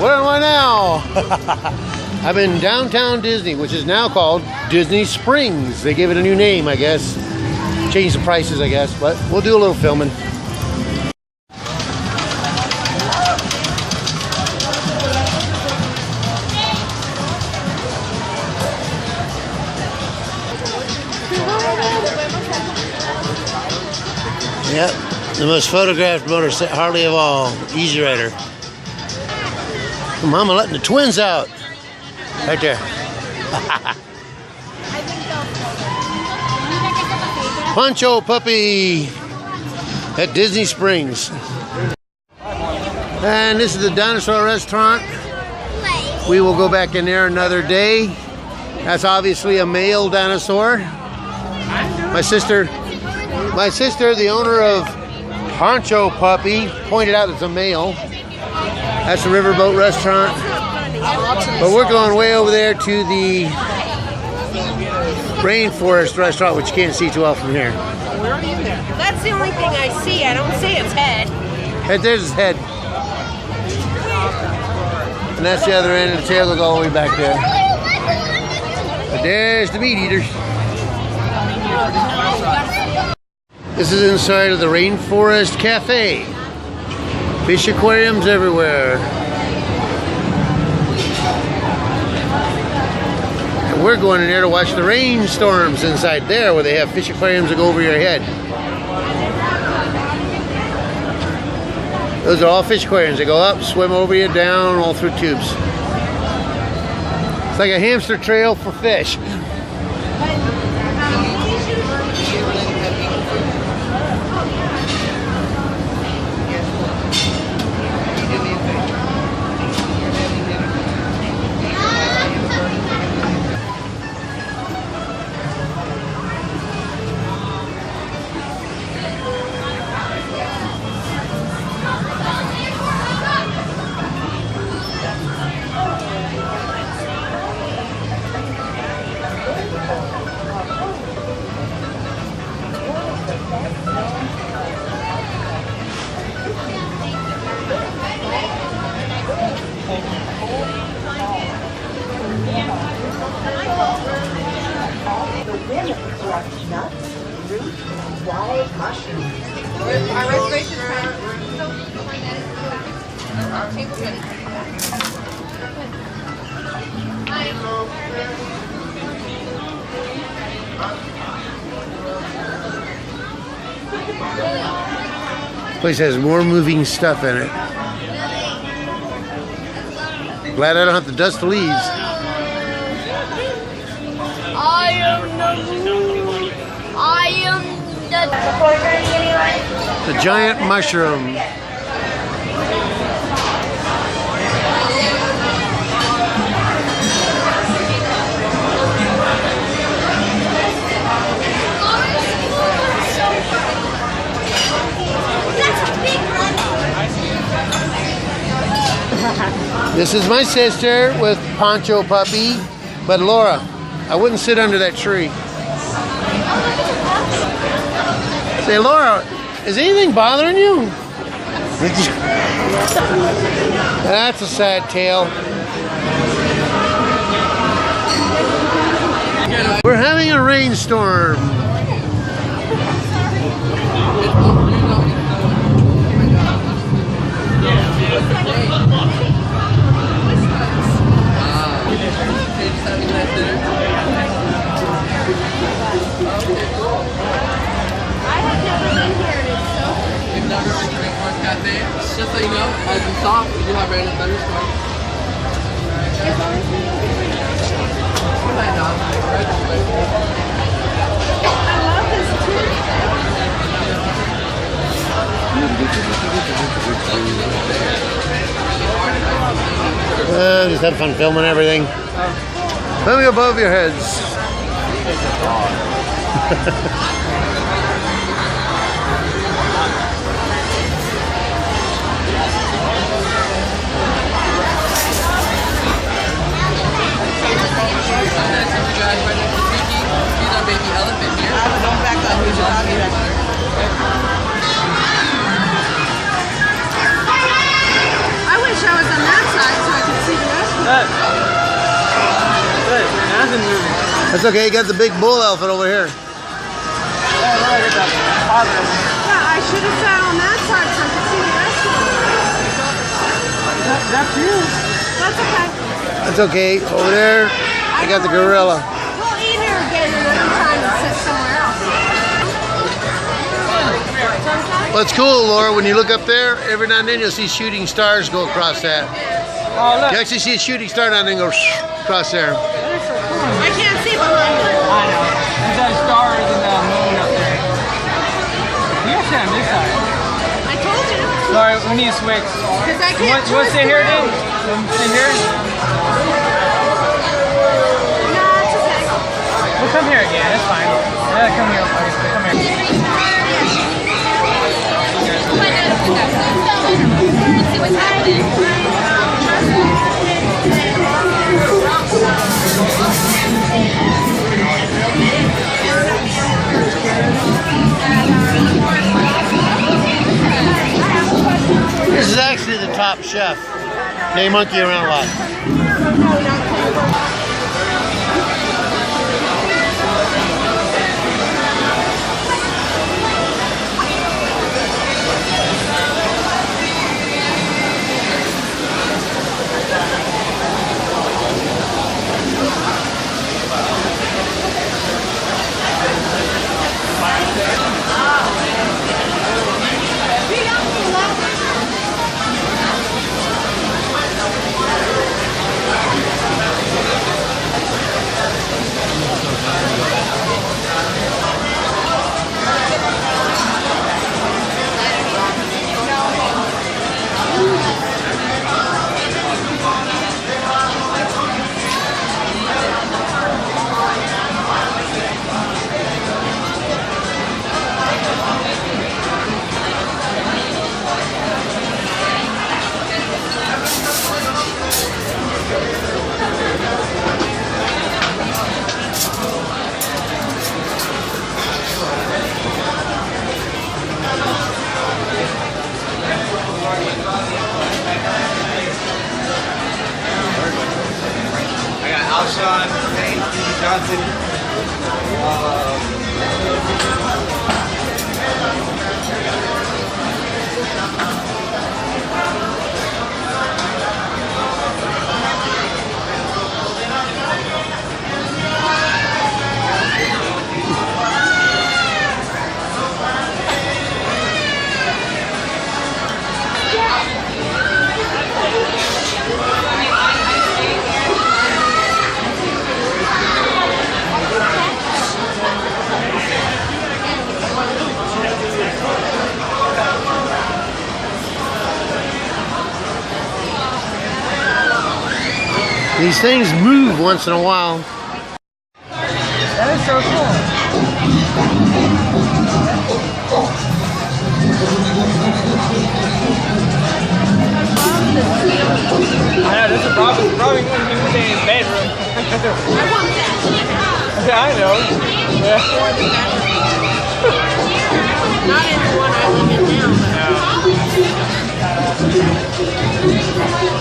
Where am I now? I'm in downtown Disney, which is now called Disney Springs. They gave it a new name, I guess. Changed the prices, I guess, but we'll do a little filming. Yep, the most photographed motorcycle, Harley of all, Easy Rider. Mama letting the twins out. Right there. Poncho Puppy at Disney Springs. And this is the dinosaur restaurant. We will go back in there another day. That's obviously a male dinosaur. My sister, the owner of Poncho Puppy, pointed out it's a male. That's the Riverboat Restaurant. But we're going way over there to the Rainforest Restaurant, which you can't see too well from here. That's the only thing I see. I don't see its head. There's his head. And that's the other end, and the tail goes all the way back there. But there's the meat eaters. This is inside of the Rainforest Cafe. Fish aquariums everywhere. And we're going in there to watch the rainstorms inside there, where they have fish aquariums that go over your head. Those are all fish aquariums. They go up, swim over you, down, all through tubes. It's like a hamster trail for fish. Nuts, fruit, wild mushrooms. Our reservation time. This place has more moving stuff in it. Glad I don't have to dust the leaves. I am The giant mushroom. This is my sister with Poncho Puppy, but Laura, I wouldn't sit under that tree. Say, Laura, is anything bothering you? That's a sad tale. We're having a rainstorm. Just so you know, as you saw, we do have random thunderstorms. I love this too. Just have fun filming everything. Let me above your heads. I wish I was on that side so I That's okay, you got the big bull elephant over here. Yeah, I should have sat on that side so I could see the rest of it. That's you. That's okay. That's okay. Over there, I got the gorilla. We'll eat her again another time and sit somewhere else. Well, it's cool, Laura. When you look up there, every now and then you'll see shooting stars go across that. Oh, look. You actually see a shooting star down there and go across there. I can't see behind you. I know. There's that stars and the moon up there. We got to on this side. I told you. Sorry, we need to switch. Because I You can't want to sit here then? You want to sit here? No, it's okay. We'll come here again. That's fine. Yeah, come here. Come here. Let's see what's happening. This is actually the top chef. They monkey around a lot. These things move once in a while. That is so cool. I know, this is probably going to be in his bedroom. I want that. Yeah, I know. Yeah. Not in the one I live in now,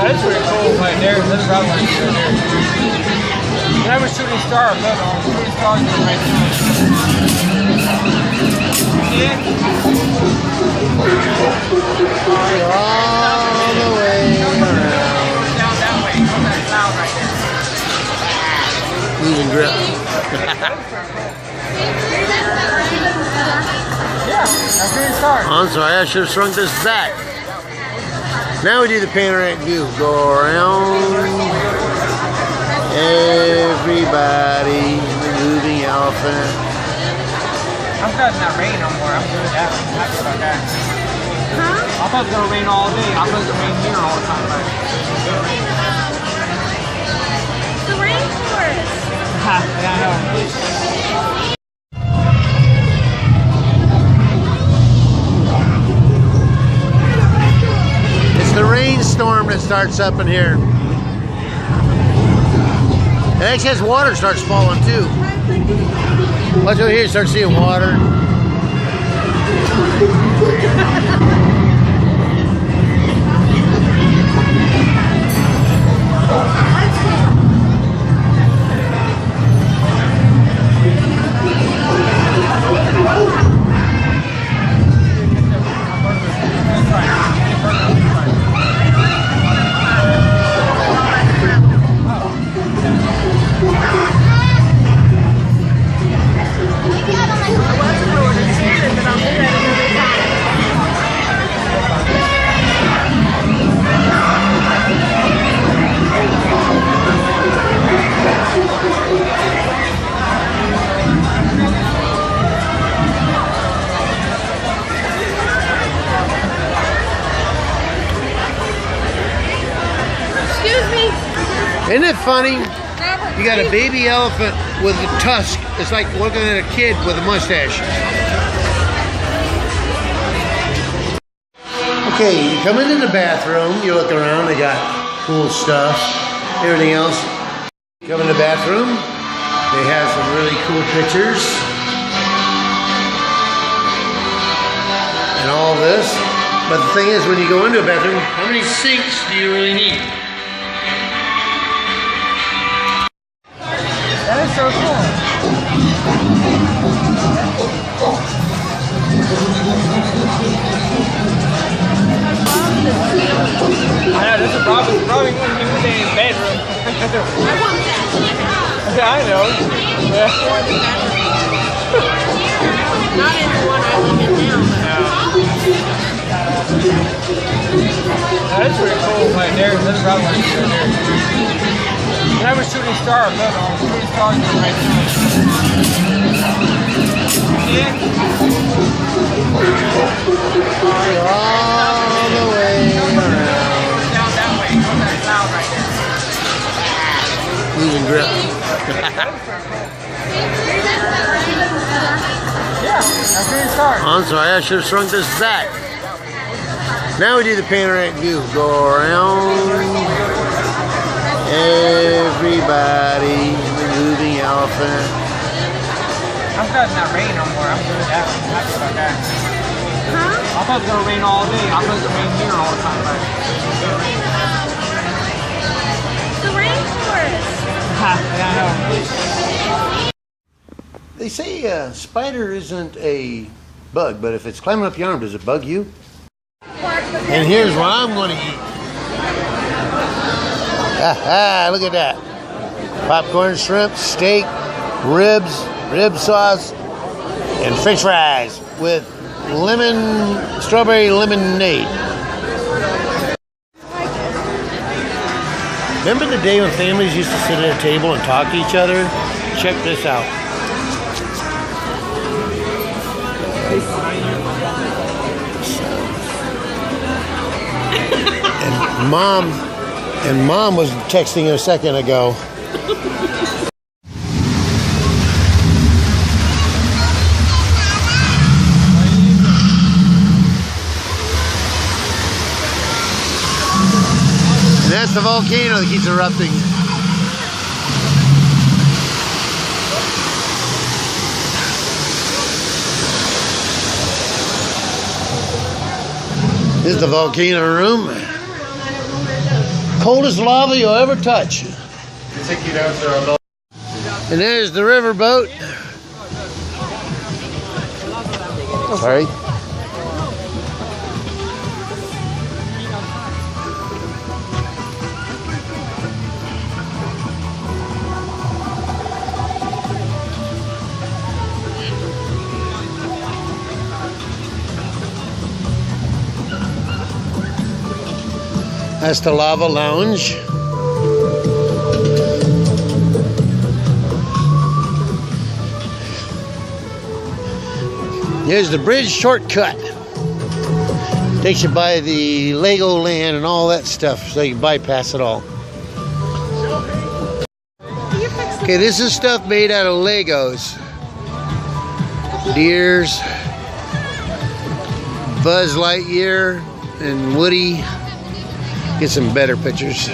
That's pretty cool right there. That's probably right there. And I was shooting stars. Look, I was shooting stars right there. Yeah. All the way around. Down that way. Go that cloud right there. Losing grip. Yeah, I'm shooting stars. I'm sorry, I should have shrunk this back. Now we do the panoramic view. Go around. Everybody, the moving elephant. I'm glad it's not raining no more. I'm good with that. I'm happy about that. Huh? I thought it was going to rain all day. I thought it was going to rain here all the time. But The rainforest. yeah, I know. It's the rainstorm that starts up in here. It actually has water starts falling too. Watch over here, you start seeing water. Isn't it funny? You got a baby elephant with a tusk. It's like looking at a kid with a mustache. Okay, you come into the bathroom, you look around, they got cool stuff, everything else. You come in the bathroom, they have some really cool pictures. And all this. But the thing is, when you go into a bathroom, how many sinks do you really need? That is so cool. I know, this is probably going to be in the bedroom. I want that. Yeah, I know. Yeah. Not in the one I live in now. That's pretty cool right there. That's probably right there. You have a shooting star. Look, shooting star is right there. All the way around. Down that way. Go that cloud right there. Losing grip. Yeah, that's shooting star. I'm sorry, I should have shrunk this back. Now we do the panoramic view. Go around. Everybody, the moving elephant. I'm glad it's not raining no more. I'm good at it. Happy about that. Huh? I thought it was going to rain all day. I thought it was going to rain here all the time. But The rainforest. Yeah, I know. They say a spider isn't a bug, but if it's climbing up your arm, does it bug you? And here's what I'm going to eat. Ah, look at that. Popcorn, shrimp, steak, ribs, rib sauce, and french fries with strawberry lemonade. Remember the day when families used to sit at a table and talk to each other? Check this out. And mom was texting a second ago. And that's the volcano that keeps erupting. This is the volcano room. Coldest lava you'll ever touch. And there's the river boat. Sorry. That's the lava lounge. Here's the bridge shortcut. Takes you by the Lego land and all that stuff, so you can bypass it all. Okay, this is stuff made out of Legos. Deers, Buzz Lightyear, and Woody. Get some better pictures.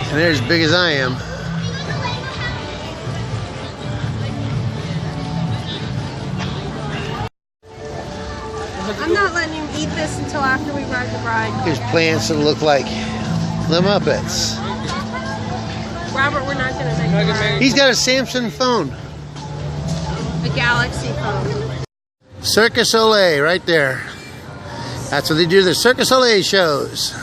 And they're as big as I am. I'm not letting him eat this until after we ride the ride. There's plants that look like the Muppets. Robert, we're not going to make the ride. He's got a Samsung phone. A Galaxy phone. Circus Soleil right there. That's what they do, the Circus Soleil shows.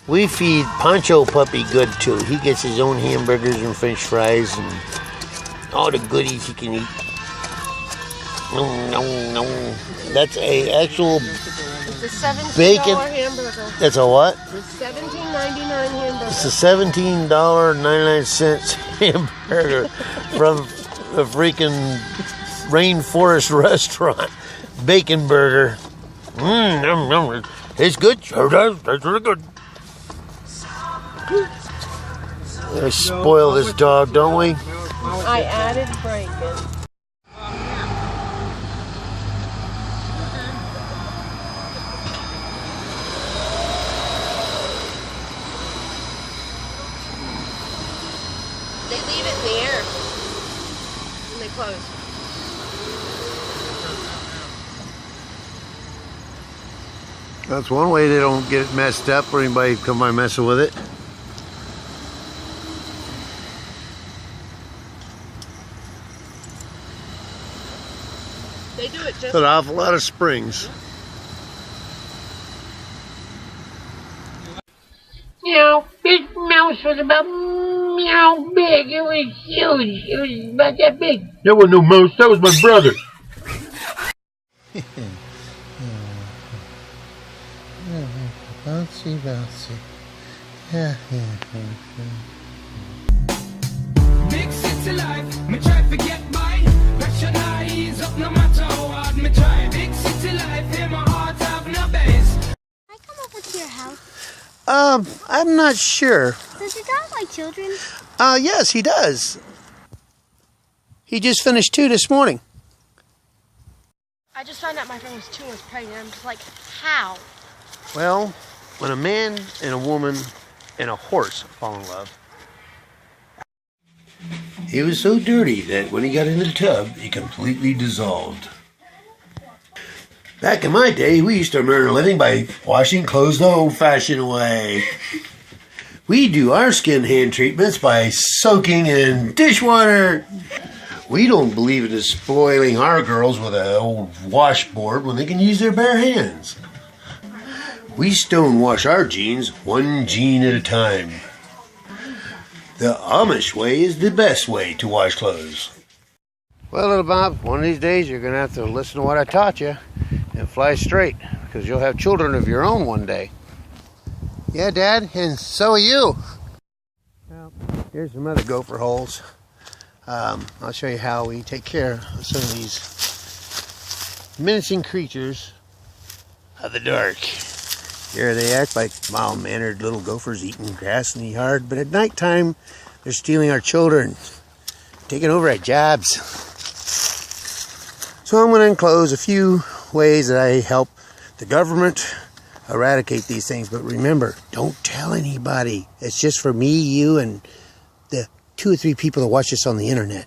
We feed Pancho Puppy good too. He gets his own hamburgers and french fries and all the goodies he can eat. Nom, nom, nom. That's a actual It's a $17 Bacon. hamburger. It's a what? It's $17.99 hamburger. It's a $17.99 hamburger from the freaking Rainforest restaurant. Bacon burger. It's good. Sure does. That's really good. We spoil this dog, don't we? I added bacon. They leave it in the air when they close. That's one way they don't get it messed up or anybody come by messing with it. They do it just An awful lot of springs. Meow, this mouse was about meow big. It was huge. It was about that big. That wasn't no mouse, that was my brother. Bouncy, bouncy. Big city life, me try to get by. Pressure not ease up no matter how hard me try. Big city life, in my heart have no base. Can I come over to your house? I'm not sure. Does your dog like children? Yes, he does. He just finished 2 this morning. I just found out my friend was 2 months pregnant. I'm just like, how? Well, when a man and a woman and a horse fall in love. He was so dirty that when he got in the tub, he completely dissolved. Back in my day, we used to earn a living by washing clothes the old-fashioned way. We do our skin hand treatments by soaking in dishwater. We don't believe in spoiling our girls with an old washboard when they can use their bare hands. We stonewash our jeans 1 jean at a time. The Amish way is the best way to wash clothes. Well, little Bob, one of these days you're going to have to listen to what I taught you and fly straight, because you'll have children of your own one day. Yeah, Dad, and so are you. Well, here's some other gopher holes. I'll show you how we take care of some of these menacing creatures of the dark. Here they act like mild-mannered little gophers eating grass in the yard, but at nighttime they're stealing our children, taking over our jobs. So I'm going to enclose a few ways that I help the government eradicate these things. But remember, don't tell anybody. It's just for me, you, and the 2 or 3 people that watch this on the internet.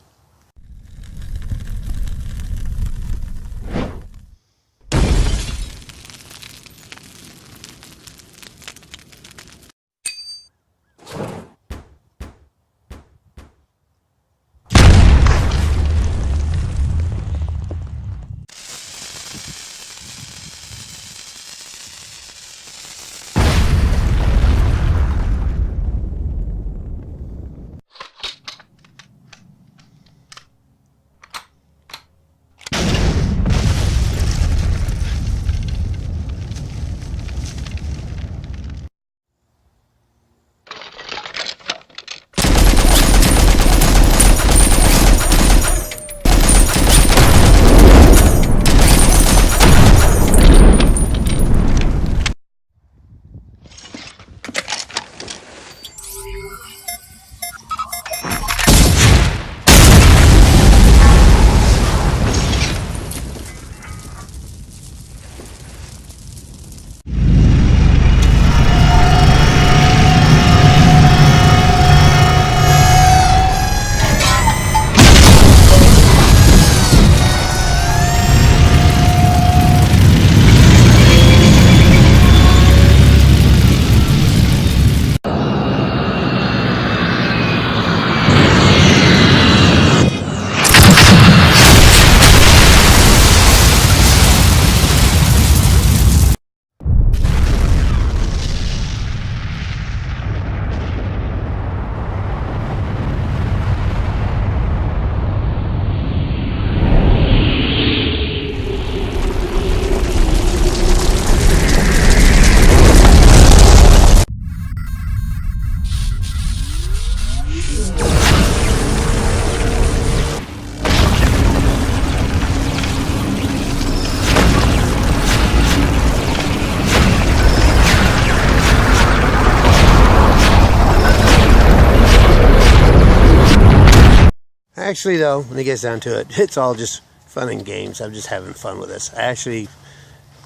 Actually, though, when it gets down to it, it's all just fun and games. I'm just having fun with this. I actually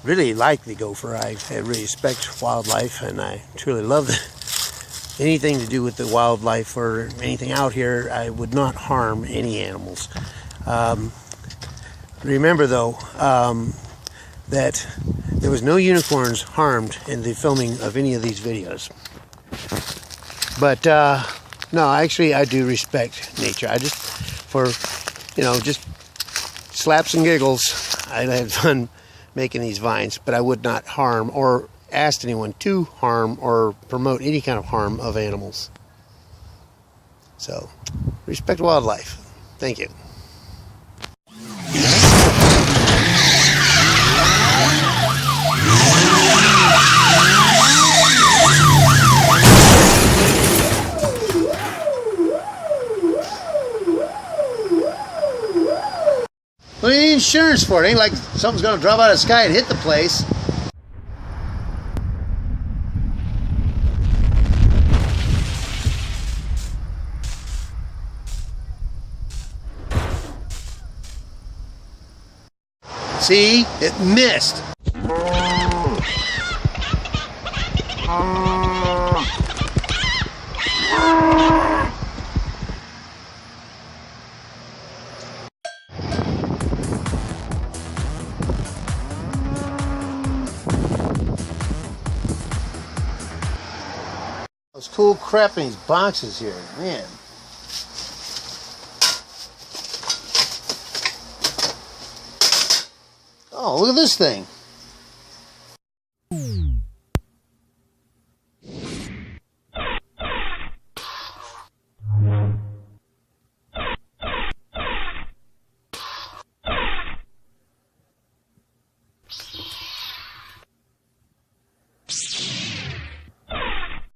really like the gopher. I really respect wildlife, and I truly love anything to do with the wildlife or anything out here. I would not harm any animals. Remember, though, that there was no unicorns harmed in the filming of any of these videos. But no, actually, I do respect nature. I just, for, just slaps and giggles, I had fun making these vines, but I would not harm or ask anyone to harm or promote any kind of harm of animals. So, respect wildlife. Thank you. What do you need insurance for? It ain't like something's gonna drop out of the sky and hit the place. See? It missed. Those cool crap in these boxes here, man. Oh, look at this thing.